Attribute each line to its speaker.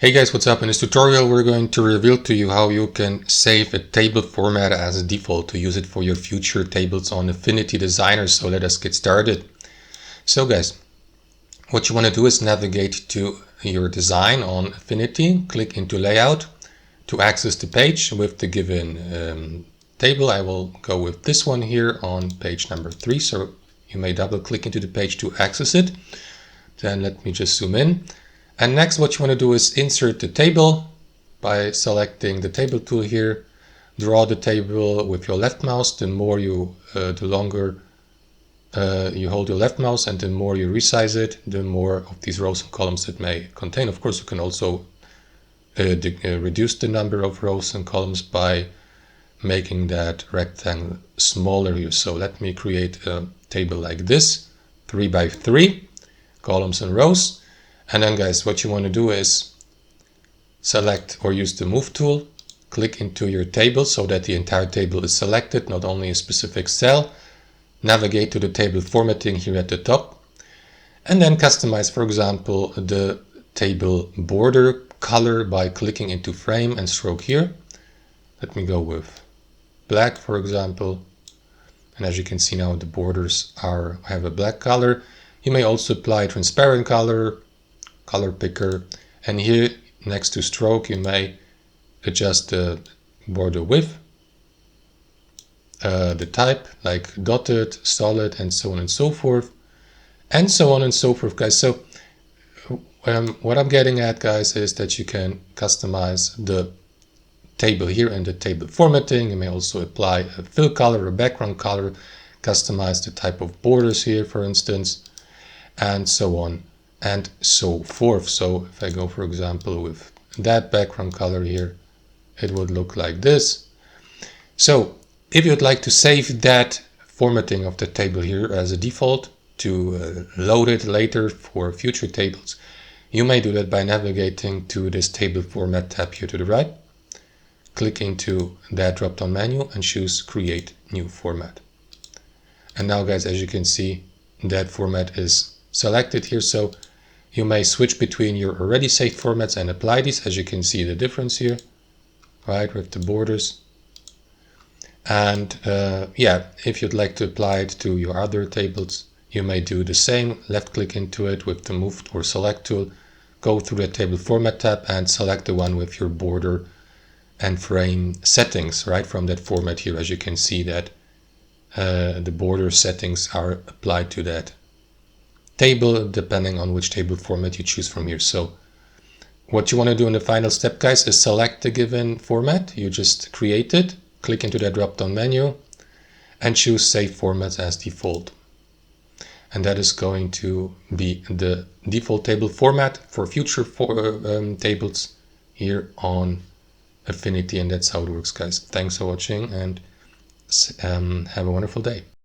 Speaker 1: Hey guys, what's up? In this tutorial we're going to reveal to you how you can save a table format as a default to use it for your future tables on Affinity Designer. So let us get started. So guys, what you want to do is navigate to your design on Affinity, click into layout to access the page with the given table. I will go with this one here on page number 3, so you may double click into the page to access it. Then let me just zoom in. And next what you want to do is insert the table by selecting the table tool here. Draw the table with your left mouse. The longer you hold your left mouse and the more you resize it, the more of these rows and columns it may contain. Of course, you can also reduce the number of rows and columns by making that rectangle smaller here. So let me create a table like this, 3 by 3 columns and rows. And then guys, what you want to do is select or use the move tool, click into your table so that the entire table is selected, not only a specific cell. Navigate to the table formatting here at the top, and then customize, for example, the table border color by clicking into frame and stroke here. Let me go with black, for example. And as you can see now, the borders have a black color. You may also apply transparent color picker, and here next to stroke you may adjust the border width, the type like dotted, solid, and so on and so forth, guys. So what I'm getting at, guys, is that you can customize the table here and the table formatting. You may also apply a fill color or background color, customize the type of borders here, for instance, and so on and so forth. So if I go, for example, with that background color here, it would look like this. So if you'd like to save that formatting of the table here as a default to load it later for future tables, you may do that by navigating to this table format tab here to the right. Click into that drop-down menu and choose create new format. And now guys, as you can see, that format is selected here. So you may switch between your already saved formats and apply these. As you can see the difference here, right, with the borders. And yeah, if you'd like to apply it to your other tables, you may do the same. Left click into it with the move or select tool, go through the table format tab and select the one with your border and frame settings, right, from that format here. As you can see that the border settings are applied to that table depending on which table format you choose from here. So what you want to do in the final step, guys, is select the given format you just created, click into that drop-down menu and choose save formats as default. And that is going to be the default table format for future tables here on Affinity. And that's how it works, guys. Thanks for watching and have a wonderful day.